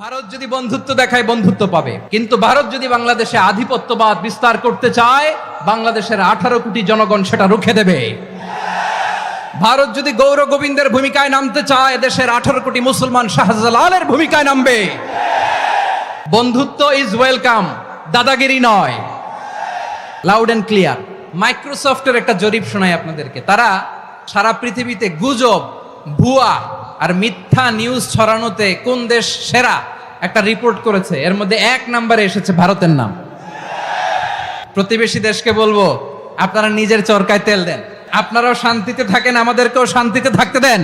ভারত যদি বন্ধুত্ব দেখায় বন্ধুত্ব পাবে, কিন্তু ভারত যদি বাংলাদেশে আধিপত্যবাদ বিস্তার করতে চায় বাংলাদেশের 18 কোটি জনগণ সেটা রুখে দেবে। ভারত যদি গৌর গোবিন্দের ভূমিকায় নামতে চায় দেশের 18 কোটি মুসলমান শাহজালালের ভূমিকায় নামবে। বন্ধুত্ব ইজ ওয়েলকাম, দাদাগিরি নয়। Loud and clear. মাইক্রোসফটের একটা জরিপ শোনাই আপনাদেরকে। তারা সারা পৃথিবীতে গুজব, ভুয়া আর মিথ্যা নিউজ ছড়ানোতে কোন দেশ সেরা একটা রিপোর্ট করেছে। এর মধ্যে 1 নম্বরে এসেছে ভারতের নাম। প্রতিবেশী দেশকে বলবো, আপনারা নিজের চরকায় তেল দেন, আপনারাও শান্তিতে থাকেন, আমাদেরকেও শান্তিতে থাকতে দেন।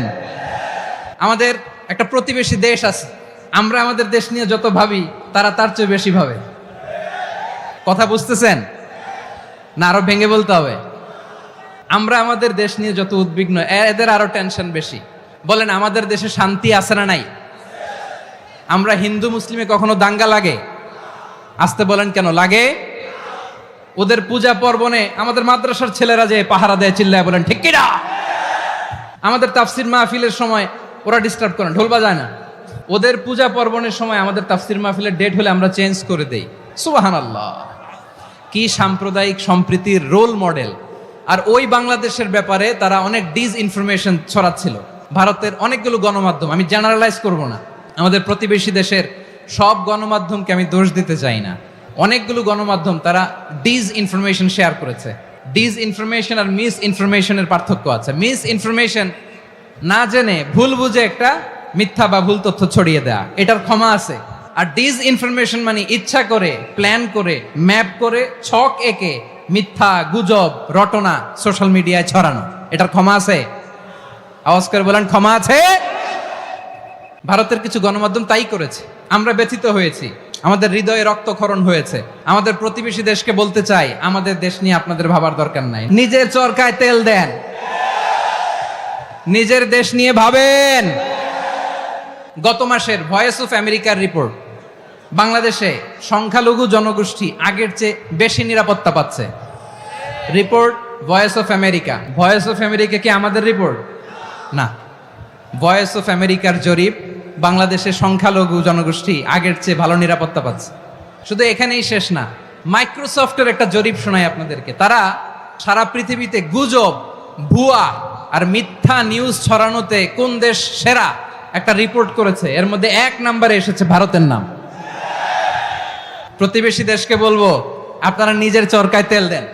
আমাদের একটা প্রতিবেশী দেশ আছে, আমরা আমাদের দেশ নিয়ে যত ভাবি তারা তার চেয়ে বেশি ভাবে। কথা বুঝতেছেন না? আরো ভেঙে বলতে হবে। আমরা আমাদের দেশ নিয়ে যত উদ্বিগ্ন, এদের আরো টেনশন বেশি। বলেন, আমাদের দেশে শান্তি আছে না নাই? আমরা হিন্দু মুসলিমে কখনো দাঙ্গা লাগে? আসতে বলেন, কেন লাগে? ওদের পূজা পার্বণে আমাদের মাদ্রাসার ছেলেরা যে পাহারা দেয়, চিল্লায় বলেন ঠিক কিনা? আমাদের তাফসির মাহফিলের সময় ওরা ডিস্টার্ব করেন, ঢোল বাজায় না। ওদের পূজা পার্বণের সময় আমাদের তাফসির মাহফিলের ডেট হলে আমরা চেঞ্জ করে দেই। সুবহানাল্লাহ! কি সাম্প্রদায়িক সম্প্রীতির রোল মডেল। আর ওই বাংলাদেশের ব্যাপারে তারা অনেক ডিসইনফরমেশন ছড়াচ্ছিল। ভারতের অনেকগুলো গণমাধ্যম, আমি জেনারেলাইজ করব না, আমাদের প্রতিবেশী দেশের সব গণমাধ্যমকে আমি দোষ দিতে চাই না। অনেকগুলো গণমাধ্যম তারা ডিসইনফরমেশন শেয়ার করেছে। ডিসইনফরমেশন আর মিস ইনফরমেশনের পার্থক্য আছে। মিস ইনফরমেশন না জেনে ভুল বুঝে একটা মিথ্যা বা ভুল তথ্য ছড়িয়ে দেয়া, এটার ক্ষমা আছে। আর ডিসইনফরমেশন মানে ইচ্ছা করে, প্ল্যান করে, ম্যাপ করে, ছক এঁকে মিথ্যা, গুজব, রটনা সোশ্যাল মিডিয়ায় ছড়ানো, এটার ক্ষমা আছে? আওয়াজ করে বলেন, ক্ষমা আছে? ভারতের কিছু গণমাধ্যম তাই করেছে। আমরা ব্যথিত হয়েছি, আমাদের হৃদয়ে রক্তক্ষরণ হয়েছে। আমাদের প্রতিবেশী দেশকে বলতে চাই, আমাদের দেশ নিয়ে আপনাদের ভাবার দরকার নাই। নিজের চরকায় তেল দেন, নিজের দেশ নিয়ে ভাবেন। গত মাসের ভয়েস অফ আমেরিকার রিপোর্ট, বাংলাদেশে সংখ্যালঘু জনগোষ্ঠী আগের চেয়ে বেশি নিরাপত্তা পাচ্ছে। Report voice of America. Voice of America কি আমাদের রিপোর্ট? না, ভয়েস অফ আমেরিকার জরিপ, বাংলাদেশের সংখ্যালঘু জনগোষ্ঠী আগের চেয়ে ভালো নিরাপত্তা পাচ্ছে। শুধু এখানেই শেষ না, মাইক্রোসফটের একটা জরিপ শোনাই আপনাদেরকে। তারা সারা পৃথিবীতে গুজব, ভুয়া আর মিথ্যা নিউজ ছড়ানোতে কোন দেশ সেরা একটা রিপোর্ট করেছে। এর মধ্যে 1 নম্বরে এসেছে ভারতের নাম। প্রতিবেশী দেশকে বলবো, আপনারা নিজের চরকায় তেল দেন,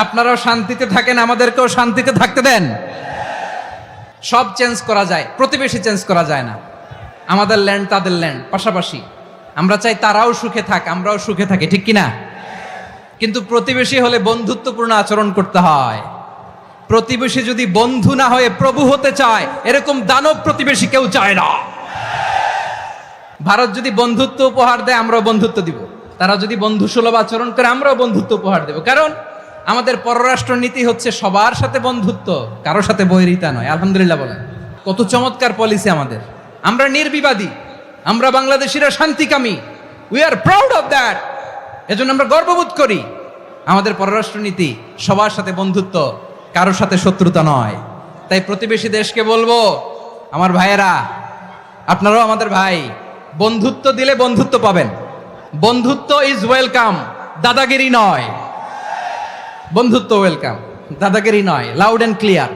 আপনারাও শান্তিতে থাকেন, আমাদেরকেও শান্তিতে থাকতে দেন। সব চেঞ্জ করা যায়, প্রতিবেশী চেঞ্জ করা যায় না। আমাদের ল্যান্ড তাদের ল্যান্ড, পাশাপাশি। আমরা চাই তারাও সুখে থাক, আমরাও সুখে থাকি, ঠিক কিনা? কিন্তু প্রতিবেশী হলে বন্ধুত্বপূর্ণ আচরণ করতে হয়। প্রতিবেশী যদি বন্ধু না হয়ে প্রভু হতে চায়, এরকম দানব প্রতিবেশী কেউ চায় না। ভারত যদি বন্ধুত্ব উপহার দেয়, আমরাও বন্ধুত্ব দিব। তারা যদি বন্ধুসুলভ আচরণ করে, আমরাও বন্ধুত্ব উপহার দেব। কারণ আমাদের পররাষ্ট্র নীতি হচ্ছে সবার সাথে বন্ধুত্ব, কারোর সাথে বৈরিতা নয়। আলহামদুলিল্লাহ বলেন, কত চমৎকার পলিসি আমাদের। আমরা নির্বিবাদী, আমরা বাংলাদেশিরা শান্তিকামী। We are proud of that. এজন্য আমরা গর্ববোধ করি। আমাদের পররাষ্ট্র নীতি সবার সাথে বন্ধুত্ব, কারোর সাথে শত্রুতা নয়। তাই প্রতিবেশী দেশকে বলবো, আমার ভাইয়েরা, আপনারাও আমাদের ভাই, বন্ধুত্ব দিলে বন্ধুত্ব পাবেন। বন্ধুত্ব ইজ ওয়েলকাম, দাদাগিরি নয়। বন্ধুত্ব ওয়েলকাম, দাদাগিরি নয়। Loud and clear.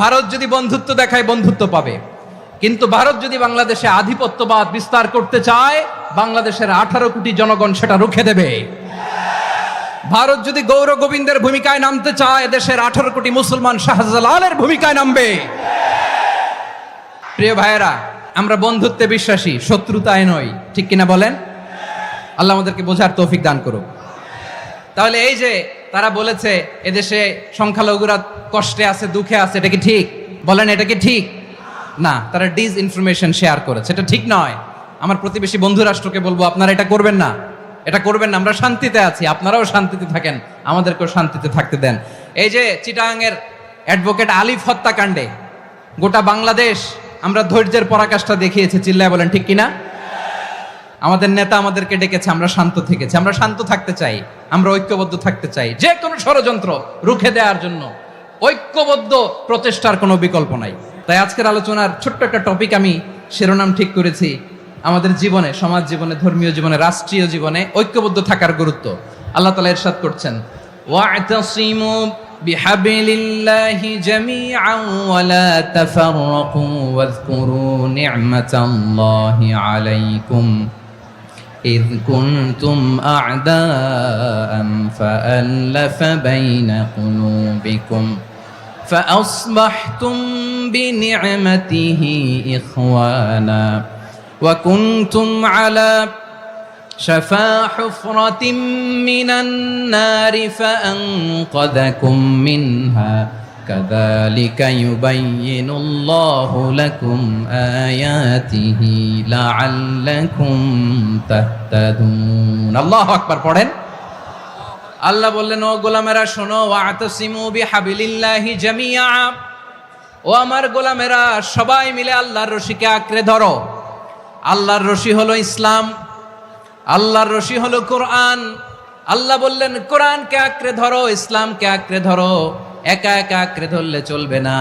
ভারত যদি বন্ধুত্ব দেখায় বন্ধুত্ব পাবে, কিন্তু ভারত যদি বাংলাদেশে আধিপত্যবাদ বিস্তার করতে চায় বাংলাদেশের 18 কোটি জনগণ সেটা রুখে দেবে। ভারত যদি গৌর গোবিন্দের ভূমিকায় নামতে চায় দেশের 18 কোটি মুসলমান শাহজালালের ভূমিকায় নামবে। প্রিয় ভাইয়েরা, আমরা বন্ধুত্বে বিশ্বাসী, শত্রুতায় নই, ঠিক কিনা বলেন? আল্লাহ আমাদেরকে বোঝার তৌফিক দান করুক। তাহলে এই যে তারা বলেছে এদেশে সংখ্যালঘুরা কষ্টে আছে, দুঃখে আছে, এটা কি ঠিক? বলেন, এটা কি ঠিক? না, তারা ডিসইনফরমেশন শেয়ার করেছে, এটা ঠিক নয়। আমার প্রতিবেশী বন্ধু রাষ্ট্রকে বলবো, আপনারা এটা করবেন না, এটা করবেন না। আমরা শান্তিতে আছি, আপনারাও শান্তিতে থাকেন, আমাদেরকেও শান্তিতে থাকতে দেন। এই যে চিটাগাংয়ের অ্যাডভোকেট আলিফ হত্যাকাণ্ডে গোটা বাংলাদেশ আমরা ধৈর্যের পরাকাষ্ঠা দেখিয়েছে, চিল্লায় বলেন ঠিক কিনা? আমাদের নেতা আমাদেরকে ডেকেছে, আমরা শান্ত থেকেছি। আমরা শান্ত থাকতে চাই, আমরা ঐক্যবদ্ধ থাকতে চাই। যে কোনো ষড়যন্ত্র রুখে দেওয়ার জন্য ঐক্যবদ্ধ প্রচেষ্টার কোনো বিকল্প নাই। তাই আজকের আলোচনার ছোট্ট একটা টপিক আমি শিরোনাম ঠিক করেছি, আমাদের জীবনে, সমাজ জীবনে, ধর্মীয় জীবনে, রাষ্ট্রীয় জীবনে ঐক্যবদ্ধ থাকার গুরুত্ব। আল্লাহ তাআলা ইরশাদ করছেন, ওয়া'তাসিমু বিহাবলিল্লাহি জামিআন ওয়া লা তাফাররাকু ওয়াযকুরু নি'মাতাল্লাহি আলাইকুম إذ كنتم أعداء فألف بين قلوبكم فأصبحتم بنعمته إخوانا وكنتم على شفا حفرة من النار فأنقذكم منها كذلك يبين الله لكم آياته لعلكم تهتدون الله أكبر পড়েন। আল্লাহ বললেন, ও গোলামেরা শোনো, ওয়া'তাসিমু বিহাবলিল্লাহি জামিআ, ও আমার গোলামেরা সবাই মিলে আল্লাহর রশিকে আঁকড়ে ধরো। আল্লাহর রশি হলো ইসলাম, আল্লাহর রশি হলো কোরআন। আল্লাহ বললেন কোরআনকে আঁকড়ে ধরো, ইসলামকে আঁকড়ে ধরো। একা একা আঁকড়ে ধরলে চলবে না,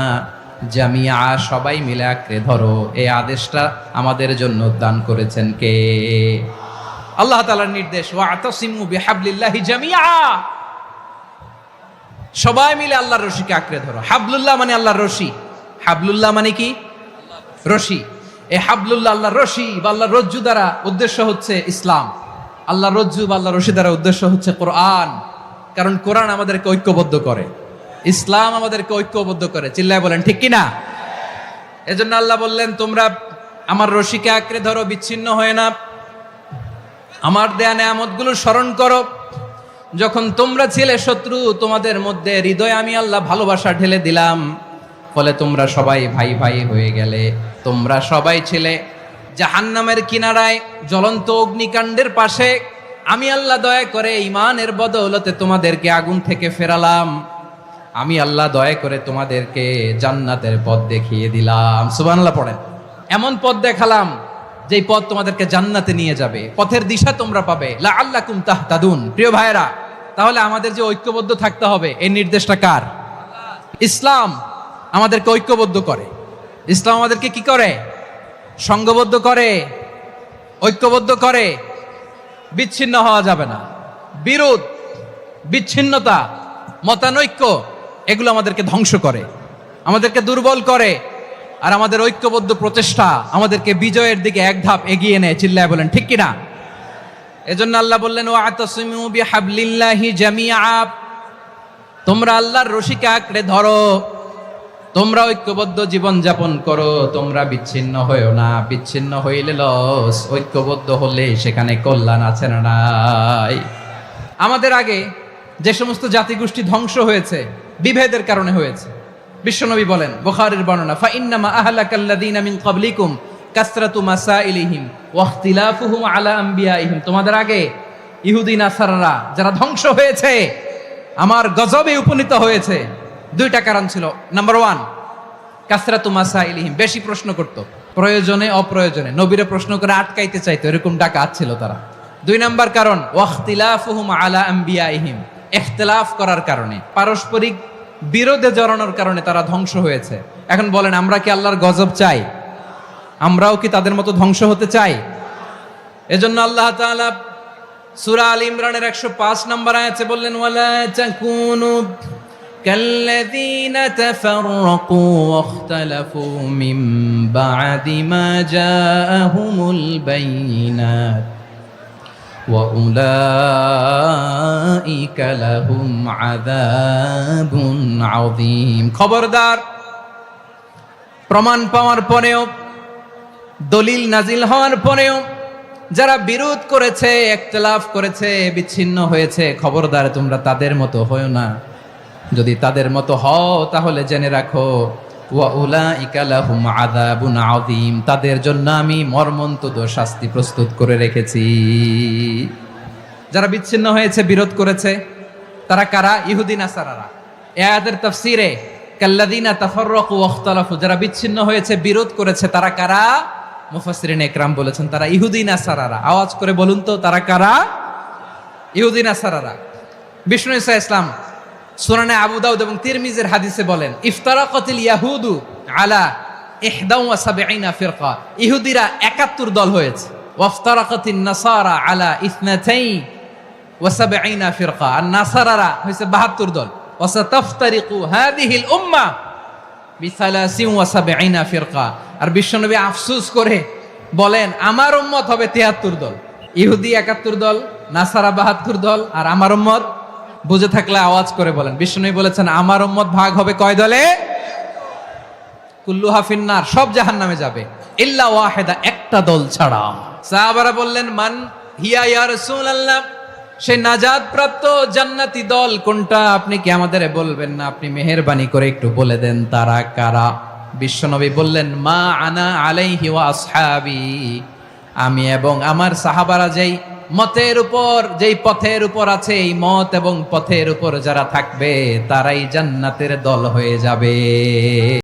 জামিয়া সবাই মিলে আঁকড়ে ধরো। এই আদেশটা আমাদের জন্য দান করেছেন কে? আল্লাহ তাআলার নির্দেশ, ওয়া'তাসিমু বিহাবলিল্লাহি জামিআ, সবাই মিলে আল্লাহর রশিকে আঁকড়ে ধরো। হাবলুল্লাহ মানে আল্লাহর রশি, হাবলুল্লাহ মানে কি? রশি। এই হাবলুল্লাহ আল্লাহর রশি বা আল্লাহর রজ্জু দ্বারা উদ্দেশ্য হচ্ছে ইসলাম, আল্লাহর রজ্জু বা আল্লাহর রশি দ্বারা উদ্দেশ্য হচ্ছে কোরআন। কারণ কোরআন আমাদেরকে ঐক্যবদ্ধ করে, ইসলাম আমাদেরকে ঐক্যবদ্ধ করে। চিল্লায় বলেন ঠিক কিনা? এজন্য আল্লাহ বললেন, তোমরা আমার রশিকে আঁকড়ে ধরো, বিচ্ছিন্ন হয়ে না। আমার দেয়া নেয়ামতগুলো স্মরণ করো। যখন তোমরা ছিলে শত্রু, তোমাদের মধ্যে হৃদয়ে আমি আল্লাহ ভালোবাসা ঢেলে দিলাম, ফলে তোমরা সবাই ভাই ভাই হয়ে গেলে। তোমরা সবাই ছিলে জাহান্নামের কিনারায়, জ্বলন্ত অগ্নিকাণ্ডের পাশে। আমি আল্লাহ দয়া করে ঈমানের বদৌলতে তোমাদেরকে আগুন থেকে ফেরালাম। আমি আল্লাহ দয়া করে তোমাদেরকে জান্নাতের পথ দেখিয়ে দিলাম। সুবহানাল্লাহ পড়েন। এমন পথ দেখালাম যেই পথ তোমাদেরকে জান্নাতে নিয়ে যাবে, পথের দিশা তোমরা পাবে। লাআল্লাকুম তাহতাদুন। প্রিয় ভাইরা, তাহলে আমাদের যে ঐক্যবদ্ধ থাকতে হবে, এই নির্দেশটা কার? ইসলাম আমাদেরকে ঐক্যবদ্ধ করে। ইসলাম আমাদেরকে কি করে? সংঘবদ্ধ করে, ঐক্যবদ্ধ করে। বিচ্ছিন্ন হওয়া যাবে না। বিরোধ, বিচ্ছিন্নতা, মতানৈক্য, এগুলো আমাদেরকে ধ্বংস করে, আমাদেরকে দুর্বল করে। আর আমাদের ঐক্যবদ্ধ প্রচেষ্টা আমাদেরকে বিজয়ের দিকে এক ধাপ এগিয়ে নেয়। চিল্লায় বলেন ঠিক কিনা? এজন্য আল্লাহ বললেন, ওয়া'তাসিমু বিহাবলিল্লাহি জামিআ, তোমরা আল্লাহর রশিকে আঁকড়ে ধরো, তোমরা ঐক্যবদ্ধ জীবন যাপন করো, তোমরা বিচ্ছিন্ন হয়েও না। বিচ্ছিন্ন হইলে লস, ঐক্যবদ্ধ হলে সেখানে কল্যাণ আছে না নাই? আমাদের আগে যে সমস্ত জাতিগোষ্ঠী ধ্বংস হয়েছে বিভেদের কারণে হয়েছে। বিশ্বনবী বলেন, বুখারীর বর্ণনা, ফাইন্নামা আহলাকাল্লাযীনা মিন ক্বাবলিকুম কাসরাতু মাসাইলিহিম ওয়া ইখতিলাফুহুম আলা আমবিয়াইহিম। তোমাদের আগে ইহুদি নাসারারা যারা ধ্বংস হয়েছে, আমার গজবে উপনীত হয়েছে, দুইটা কারণ ছিল। নাম্বার 1, কাসরাতু মাসাইলিহিম, বেশি প্রশ্ন করত, প্রয়োজনে অপ্রয়োজনে নবীরে প্রশ্ন করে আটকাইতে চাইতো, এরকম ডাকাত ছিল তারা। 2 নাম্বার কারণ, ওয়া ইখতিলাফুহুম আলা আমবিয়াইহিম, ইখতিলাফ করার কারণে, পারস্পরিক বিরোধে জড়ানোর কারণে তারা ধ্বংস হয়েছে। এখন বলেন, আমরা কি আল্লাহর গজব চাই? আমরাও কি তাদের মতো ধ্বংস হতে চাই? এজন্য আল্লাহ তাআলা সূরা আল ইমরানের 105 নম্বর আয়াতে বললেন, ওয়ালা তাকুনু কাল্লাযীনা তাফাররাকু ওয়াখতালাফু মিন বা'দি মা জাআহুমুল বাইয়িনাত وَأُولَئِكَ لَهُمْ عَذَابٌ عَظِيمٌ। খবরদার, প্রমাণ পাওয়ার পরেও, দলিল নাজিল হওয়ার পরেও যারা বিরোধ করেছে, ইখতিলাফ করেছে, বিচ্ছিন্ন হয়েছে, খবরদার তোমরা তাদের মতো হয়ো না। যদি তাদের মতো হও তাহলে জেনে রাখো, ওয়াউলাইকা লাহুম আযাবুন আযীম, তাদের জন্য আমি মর্মন্তুদ শাস্তি প্রস্তুত করে রেখেছি। যারা বিচ্ছিন্ন হয়েছে, বিরোধ করেছে, তারা কারা? ইহুদি নাসারারা। এই আয়াতের তাফসীরে কাল্লাযীনা তাফাররাকু ওয়াখতালাফু, যারা বিচ্ছিন্ন হয়েছে, বিরোধ করেছে, তারা কারা? মুফাসসিরিন ইকরাম বলেছেন তারা ইহুদি নাসারারা। আওয়াজ করে বলুন তো, তারা কারা? ইহুদি নাসারারা। বিষ্ণু ঈসা ইসলাম সুনানে আবু দাউদ এবং তিরমিজির হাদিসে বলেন, ইফতারাকাতিল ইয়াহুদু আলা 71 ফিরকা, ইহুদিরা 71 দল হয়েছে। ওয়াফতারাকাতিন নাসারা আলা ইসনাতাই ওয়া সাবঈনা ফিরকা। আর নাসারারা হইছে 72 দল। ওয়াসাতাফতারিকু হাদিহিল উম্মাহ বিসালাসিন ওয়া সাবঈনা ফিরকা। আর বিশ্বনবী আফসোস করে বলেন আমার উম্মত হবে 73 দল। ইহুদি 71 দল, নাসারা 72 দল, আর আমার উম্মত, বুঝে থাকলে আওয়াজ করে বলেন। বিশ্বনবী বলেছেন আমার উম্মত ভাগ হবে কয় দলে? কুল্লুহা ফিন্নার, সব জাহান্নামে যাবে, ইল্লা ওয়াহিদা, একটা দল ছাড়া। সাহাবারা বললেন মান হিয়া ইয়া রাসূলুল্লাহ, সেই নাজাত প্রাপ্ত জান্নাতি দল কোনটা? আপনি কি আমাদের বলবেন না? আপনি মেহেরবানি করে একটু বলে দেন তারা কারা। বিশ্বনবী বললেন মা আনা আলাইহি ওয়া আসহাবি, আমি এবং আমার সাহাবারা যেই মতের উপর, যেই পথের উপর আছে, এই মত এবং পথের উপর যারা থাকবে তারাই জান্নাতের দল হয়ে যাবে।